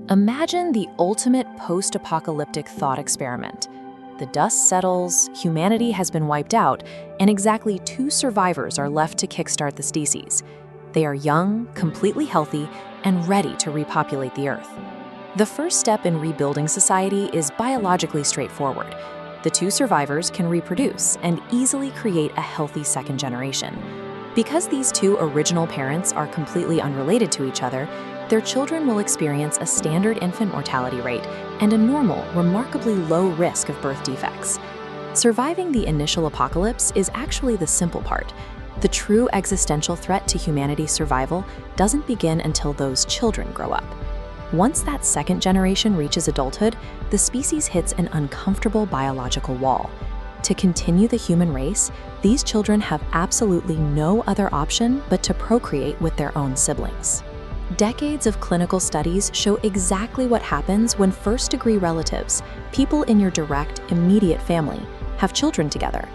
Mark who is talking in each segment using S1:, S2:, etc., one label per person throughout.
S1: Imagine the ultimate post-apocalyptic thought experiment. The dust settles, humanity has been wiped out, and exactly 2 survivors are left to kickstart the species. They are young, completely healthy, and ready to repopulate the Earth. The first step in rebuilding society is biologically straightforward. The 2 survivors can reproduce and easily create a healthy second generation. Because these 2 original parents are completely unrelated to each other, their children will experience a standard infant mortality rate and a normal, remarkably low risk of birth defects. Surviving the initial apocalypse is actually the simple part. The true existential threat to humanity's survival doesn't begin until those children grow up. Once that second generation reaches adulthood, the species hits an uncomfortable biological wall. To continue the human race, these children have absolutely no other option but to procreate with their own siblings. Decades of clinical studies show exactly what happens when first-degree relatives, people in your direct, immediate family, have children together.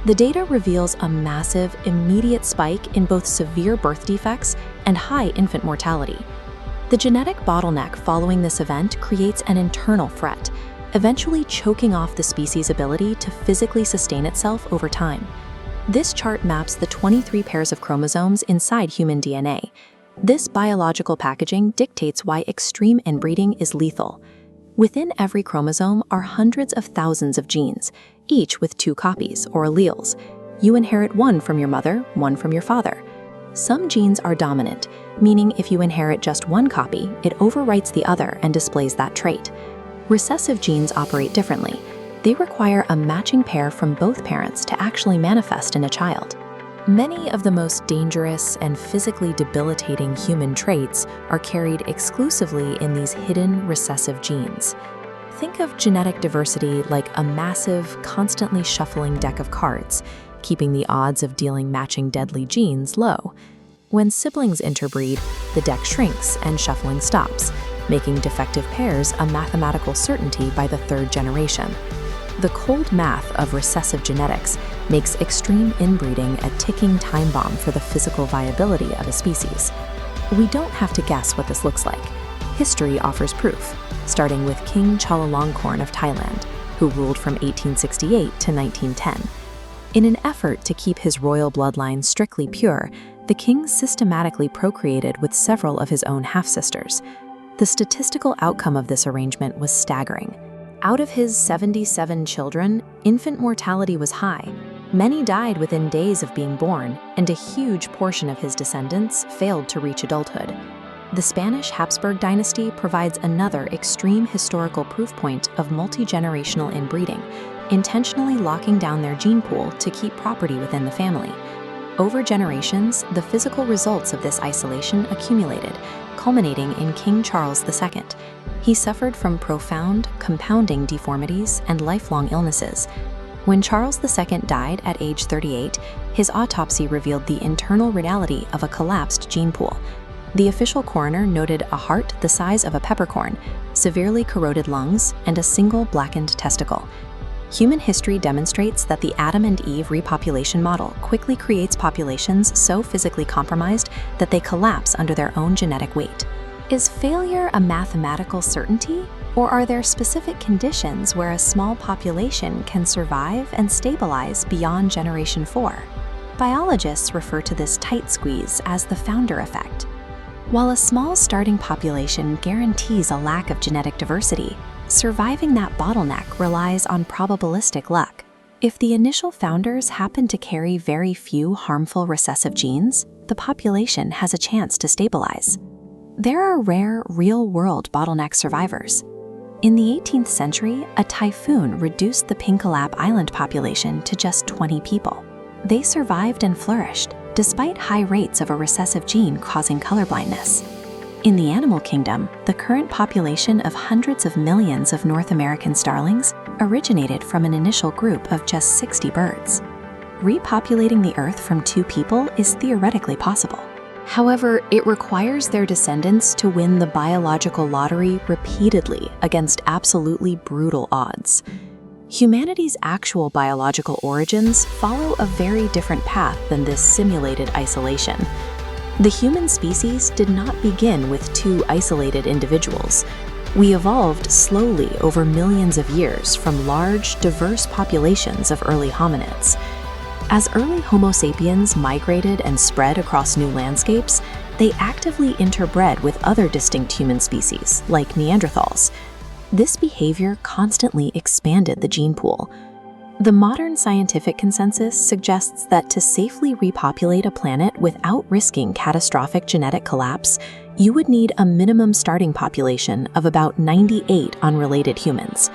S1: The data reveals a massive, immediate spike in both severe birth defects and high infant mortality. The genetic bottleneck following this event creates an internal threat, eventually choking off the species' ability to physically sustain itself over time. This chart maps the 23 pairs of chromosomes inside human DNA. This biological packaging dictates why extreme inbreeding is lethal. Within every chromosome are hundreds of thousands of genes, each with 2 copies, or alleles. You inherit one from your mother, one from your father. Some genes are dominant, meaning if you inherit just one copy, it overwrites the other and displays that trait. Recessive genes operate differently. They require a matching pair from both parents to actually manifest in a child. Many of the most dangerous and physically debilitating human traits are carried exclusively in these hidden recessive genes. Think of genetic diversity like a massive, constantly shuffling deck of cards, keeping the odds of dealing matching deadly genes low. When siblings interbreed, the deck shrinks and shuffling stops, making defective pairs a mathematical certainty by the 3rd generation. The cold math of recessive genetics makes extreme inbreeding a ticking time bomb for the physical viability of a species. We don't have to guess what this looks like. History offers proof, starting with King Chulalongkorn of Thailand, who ruled from 1868 to 1910. In an effort to keep his royal bloodline strictly pure, the king systematically procreated with several of his own half-sisters. The statistical outcome of this arrangement was staggering. Out of his 77 children, infant mortality was high. Many died within days of being born, and a huge portion of his descendants failed to reach adulthood. The Spanish Habsburg dynasty provides another extreme historical proof point of multi-generational inbreeding, intentionally locking down their gene pool to keep property within the family. Over generations, the physical results of this isolation accumulated, culminating in King Charles II. He suffered from profound, compounding deformities and lifelong illnesses. When Charles II died at age 38, his autopsy revealed the internal reality of a collapsed gene pool. The official coroner noted a heart the size of a peppercorn, severely corroded lungs, and a single blackened testicle. Human history demonstrates that the Adam and Eve repopulation model quickly creates populations so physically compromised that they collapse under their own genetic weight. Is failure a mathematical certainty, or are there specific conditions where a small population can survive and stabilize beyond generation 4? Biologists refer to this tight squeeze as the founder effect. While a small starting population guarantees a lack of genetic diversity, surviving that bottleneck relies on probabilistic luck. If the initial founders happen to carry very few harmful recessive genes, the population has a chance to stabilize. There are rare, real-world bottleneck survivors. In the 18th century, a typhoon reduced the Pinkalap Island population to just 20 people. They survived and flourished, despite high rates of a recessive gene causing colorblindness. In the animal kingdom, the current population of hundreds of millions of North American starlings originated from an initial group of just 60 birds. Repopulating the Earth from 2 people is theoretically possible. However, it requires their descendants to win the biological lottery repeatedly against absolutely brutal odds. Humanity's actual biological origins follow a very different path than this simulated isolation. The human species did not begin with 2 isolated individuals. We evolved slowly over millions of years from large, diverse populations of early hominids. As early Homo sapiens migrated and spread across new landscapes, they actively interbred with other distinct human species, like Neanderthals. This behavior constantly expanded the gene pool. The modern scientific consensus suggests that to safely repopulate a planet without risking catastrophic genetic collapse, you would need a minimum starting population of about 98 unrelated humans.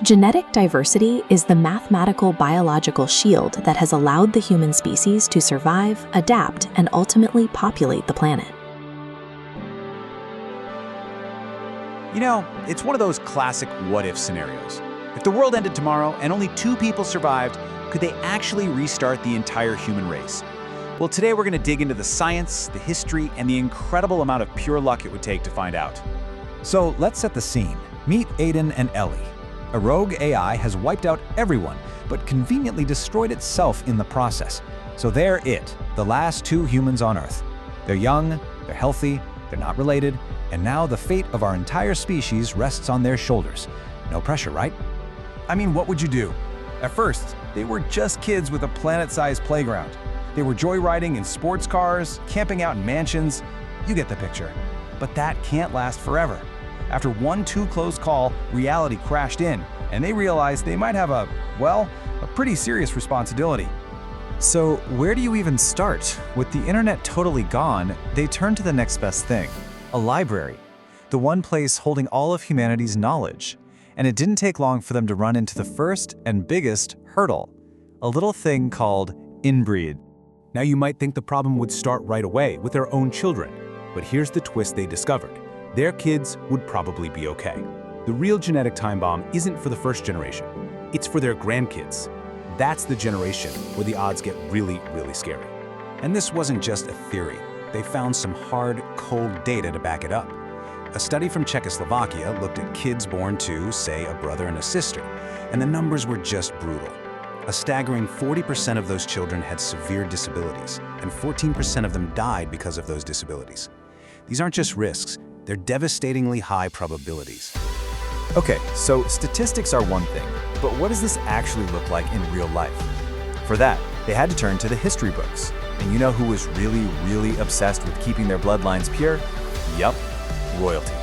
S1: Genetic diversity is the mathematical biological shield that has allowed the human species to survive, adapt, and ultimately populate the planet.
S2: You know, it's one of those classic what-if scenarios. If the world ended tomorrow and only 2 people survived, could they actually restart the entire human race? Well, today we're going to dig into the science, the history, and the incredible amount of pure luck it would take to find out.
S3: So let's set the scene. Meet Aiden and Ellie. A rogue AI has wiped out everyone, but conveniently destroyed itself in the process. So they're it, the last 2 humans on Earth. They're young, they're healthy, they're not related, and now the fate of our entire species rests on their shoulders. No pressure, right?
S4: I mean, what would you do? At first, they were just kids with a planet-sized playground. They were joyriding in sports cars, camping out in mansions. You get the picture. But that can't last forever. After one too close call, reality crashed in, and they realized they might have a pretty serious responsibility.
S5: So where do you even start? With the internet totally gone, they turned to the next best thing, a library, the one place holding all of humanity's knowledge. And it didn't take long for them to run into the first and biggest hurdle, a little thing called inbreed.
S6: Now you might think the problem would start right away with their own children, but here's the twist they discovered. Their kids would probably be okay. The real genetic time bomb isn't for the first generation, it's for their grandkids. That's the generation where the odds get really, really scary.
S2: And this wasn't just a theory. They found some hard, cold data to back it up. A study from Czechoslovakia looked at kids born to, say, a brother and a sister, and the numbers were just brutal. A staggering 40% of those children had severe disabilities, and 14% of them died because of those disabilities. These aren't just risks, they're devastatingly high probabilities.
S5: Okay, so statistics are one thing, but what does this actually look like in real life? For that, they had to turn to the history books. And you know who was really, really obsessed with keeping their bloodlines pure? Yup, royalty.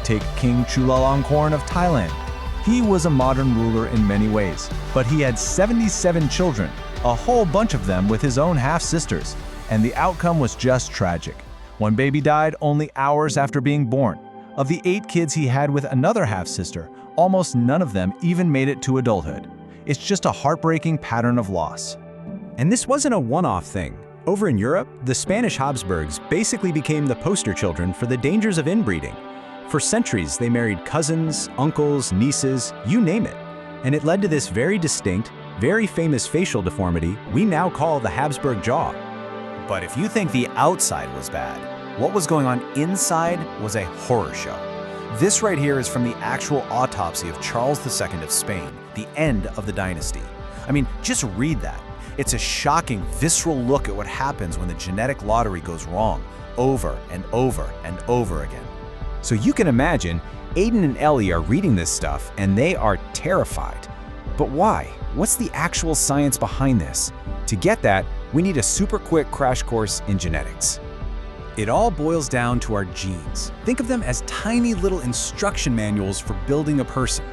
S3: Take King Chulalongkorn of Thailand. He was a modern ruler in many ways, but he had 77 children, a whole bunch of them with his own half-sisters, and the outcome was just tragic. One baby died only hours after being born. Of the 8 kids he had with another half-sister, almost none of them even made it to adulthood. It's just a heartbreaking pattern of loss.
S4: And this wasn't a one-off thing. Over in Europe, the Spanish Habsburgs basically became the poster children for the dangers of inbreeding. For centuries, they married cousins, uncles, nieces, you name it. And it led to this very distinct, very famous facial deformity we now call the Habsburg jaw.
S2: But if you think the outside was bad, what was going on inside was a horror show. This right here is from the actual autopsy of Charles II of Spain, the end of the dynasty. I mean, just read that. It's a shocking, visceral look at what happens when the genetic lottery goes wrong, over and over and over again.
S4: So you can imagine, Aiden and Ellie are reading this stuff and they are terrified. But why? What's the actual science behind this? To get that, we need a super quick crash course in genetics. It all boils down to our genes. Think of them as tiny little instruction manuals for building a person.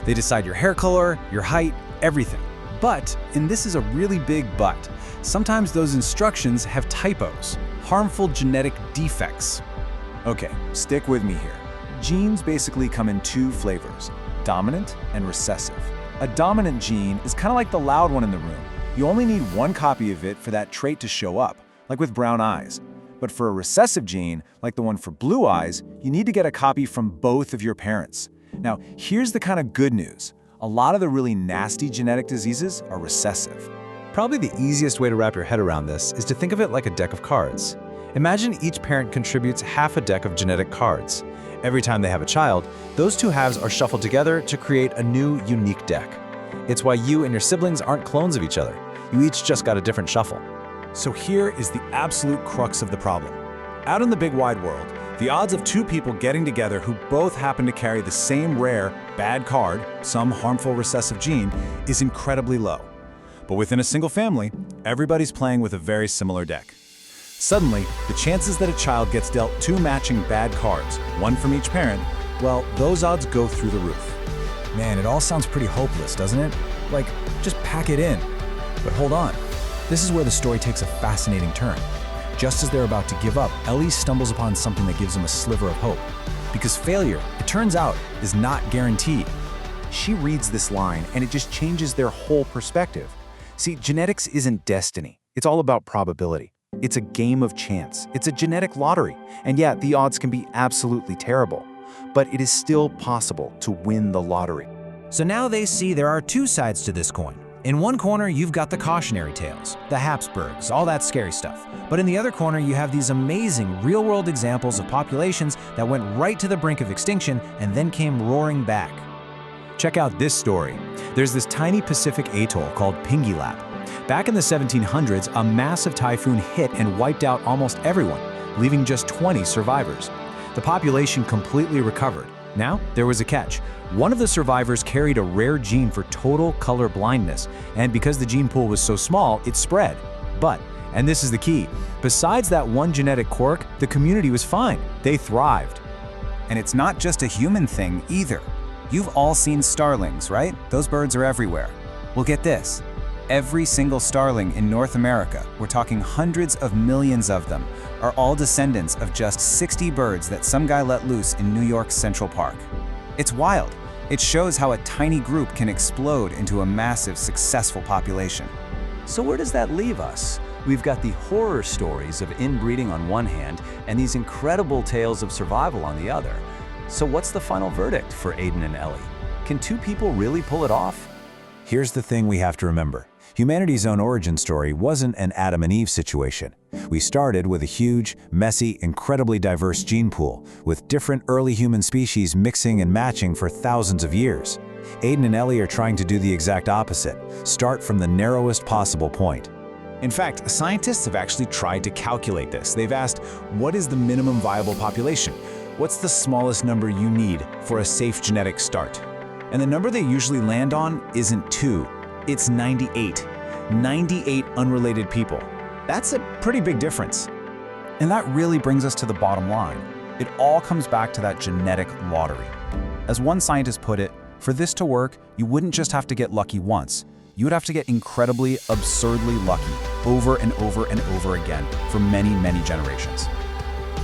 S4: They decide your hair color, your height, everything. But, and this is a really big but, sometimes those instructions have typos, harmful genetic defects. Okay, stick with me here. Genes basically come in 2 flavors, dominant and recessive. A dominant gene is kind of like the loud one in the room. You only need 1 copy of it for that trait to show up, like with brown eyes. But for a recessive gene, like the one for blue eyes, you need to get a copy from both of your parents. Now, here's the kind of good news. A lot of the really nasty genetic diseases are recessive.
S5: Probably the easiest way to wrap your head around this is to think of it like a deck of cards. Imagine each parent contributes half a deck of genetic cards. Every time they have a child, those 2 halves are shuffled together to create a new, unique deck. It's why you and your siblings aren't clones of each other. You each just got a different shuffle.
S4: So here is the absolute crux of the problem. Out in the big wide world,
S2: The odds of two people getting together who both happen to carry the same rare, bad card, some harmful recessive gene, is incredibly low. But within a single family, everybody's playing with a very similar deck. Suddenly, the chances that a child gets dealt two matching bad cards, one from each parent, well, those odds go through the roof.
S3: Man, it all sounds pretty hopeless, doesn't it? Like, just pack it in. But hold on. This is where the story takes a fascinating turn. Just as they're about to give up, Ellie stumbles upon something that gives them a sliver of hope. Because failure, it turns out, is not guaranteed.
S4: She reads this line, and it just changes their whole perspective. See, genetics isn't destiny. It's all about probability. It's a game of chance. It's a genetic lottery. And yeah, the odds can be absolutely terrible. But it is still possible to win the lottery.
S5: So now they see there are two sides to this coin. In one corner, you've got the cautionary tales, the Habsburgs, all that scary stuff. But in the other corner, you have these amazing real-world examples of populations that went right to the brink of extinction and then came roaring back.
S2: Check out this story. There's this tiny Pacific atoll called Pingilap. Back in the 1700s, a massive typhoon hit and wiped out almost everyone, leaving just 20 survivors. The population completely recovered. Now, there was a catch. One of the survivors carried a rare gene for total color blindness, and because the gene pool was so small, it spread. But, and this is the key, besides that one genetic quirk, the community was fine. They thrived.
S4: And it's not just a human thing either. You've all seen starlings, right? Those birds are everywhere. Well, get this. Every single starling in North America, we're talking hundreds of millions of them, are all descendants of just 60 birds that some guy let loose in New York's Central Park. It's wild. It shows how a tiny group can explode into a massive, successful population.
S7: So where does that leave us? We've got the horror stories of inbreeding on one hand and these incredible tales of survival on the other. So what's the final verdict for Aiden and Ellie? Can two people really pull it off?
S2: Here's the thing we have to remember. Humanity's own origin story wasn't an Adam and Eve situation. We started with a huge, messy, incredibly diverse gene pool, with different early human species mixing and matching for thousands of years. Aiden and Ellie are trying to do the exact opposite, start from the narrowest possible point. In fact, scientists have actually tried to calculate this. They've asked, what is the minimum viable population? What's the smallest number you need for a safe genetic start? And the number they usually land on isn't 2, it's 98. 98 unrelated people. That's a pretty big difference.
S3: And that really brings us to the bottom line. It all comes back to that genetic lottery. As one scientist put it, for this to work, you wouldn't just have to get lucky once. You would have to get incredibly, absurdly lucky over and over and over again for many, many generations.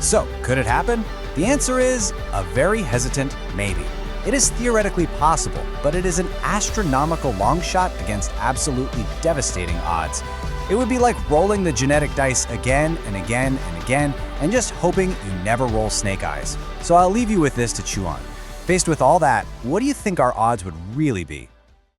S2: So, could it happen? The answer is a very hesitant maybe. It is theoretically possible, but it is an astronomical long shot against absolutely devastating odds. It would be like rolling the genetic dice again and again and again, and just hoping you never roll snake eyes. So I'll leave you with this to chew on. Faced with all that, what do you think our odds would really be?